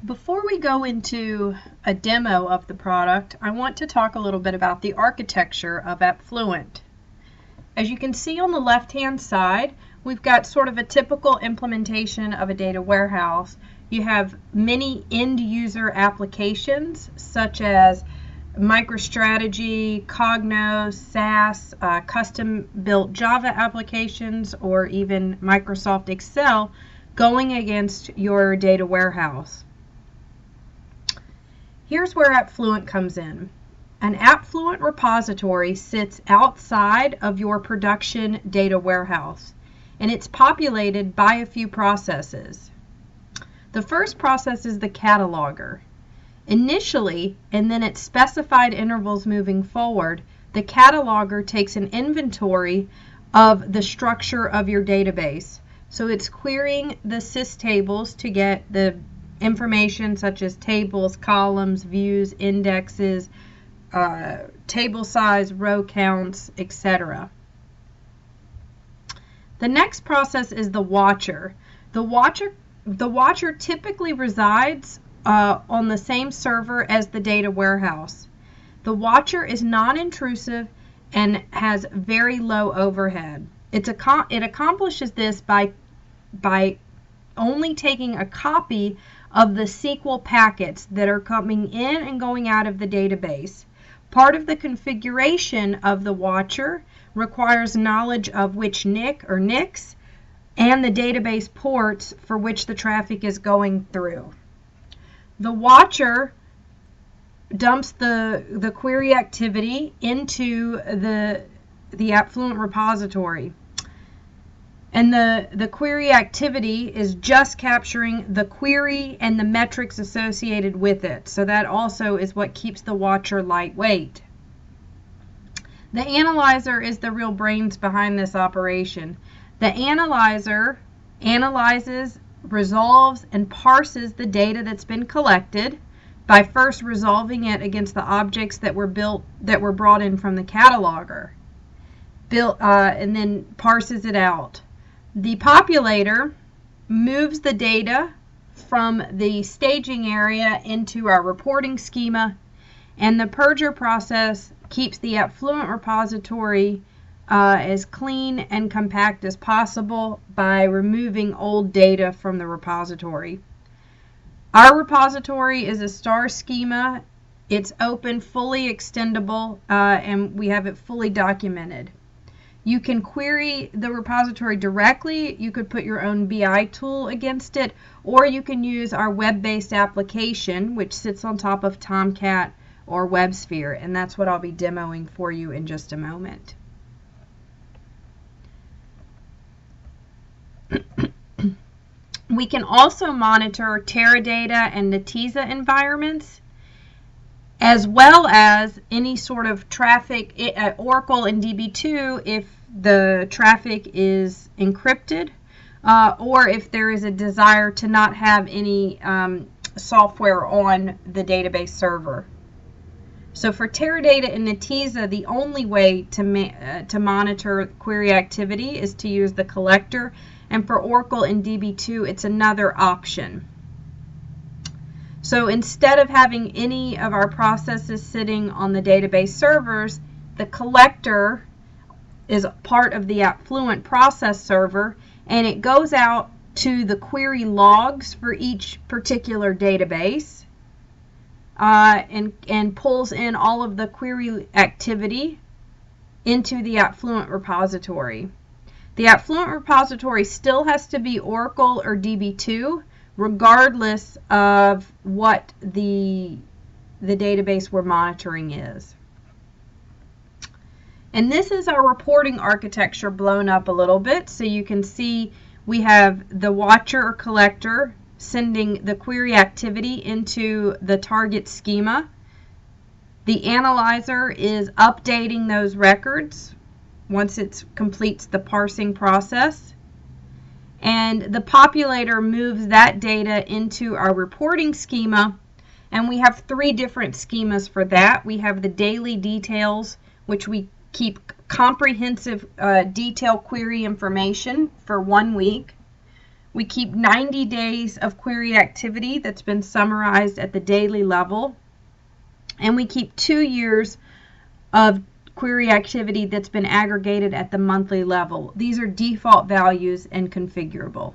Before we go into a demo of the product, I want to talk a little bit about the architecture of Appfluent. As you can see on the left-hand side, we've got sort of a typical implementation of a data warehouse. You have many end-user applications such as MicroStrategy, Cognos, SAS, custom-built Java applications, or even Microsoft Excel going against your data warehouse. Here's where Appfluent comes in. An Appfluent repository sits outside of your production data warehouse, and it's populated by a few processes. The first process is the cataloger. Initially, and then at specified intervals moving forward, the cataloger takes an inventory of the structure of your database. So it's querying the systables to get the information such as tables, columns, views, indexes, table size, row counts, etc. The next process is the watcher. The watcher typically resides on the same server as the data warehouse. The watcher is non-intrusive and has very low overhead. It accomplishes this by only taking a copy of the SQL packets that are coming in and going out of the database. Part of the configuration of the watcher requires knowledge of which NIC or NICs and the database ports for which the traffic is going through. The watcher dumps the query activity into the Appfluent repository. And the query activity is just capturing the query and the metrics associated with it. So that also is what keeps the watcher lightweight. The analyzer is the real brains behind this operation. The analyzer analyzes, resolves, and parses the data that's been collected by first resolving it against the objects that were brought in from the cataloger, and then parses it out. The populator moves the data from the staging area into our reporting schema, and the purger process keeps the Appfluent repository as clean and compact as possible by removing old data from the repository. Our repository is a star schema. It's open, fully extendable, and we have it fully documented. You can query the repository directly. You could put your own BI tool against it, or you can use our web-based application, which sits on top of Tomcat or WebSphere, and that's what I'll be demoing for you in just a moment. We can also monitor Teradata and Netezza environments, as well as any sort of traffic at Oracle and DB2 if the traffic is encrypted, or if there is a desire to not have any software on the database server. So for Teradata and Netezza, the only way to monitor query activity is to use the collector, and for Oracle and DB2, it's another option. So instead of having any of our processes sitting on the database servers, the collector is part of the Appfluent process server, and it goes out to the query logs for each particular database and pulls in all of the query activity into the Appfluent repository. The Appfluent repository still has to be Oracle or DB2, regardless of what the database we're monitoring is. And this is our reporting architecture blown up a little bit, so you can see we have the watcher or collector sending the query activity into the target schema. The analyzer is updating those records once it completes the parsing process. And the populator moves that data into our reporting schema, and we have three different schemas for that. We have the daily details, which we keep comprehensive detail query information for 1 week. We keep 90 days of query activity that's been summarized at the daily level. And we keep 2 years of query activity that's been aggregated at the monthly level. These are default values and configurable.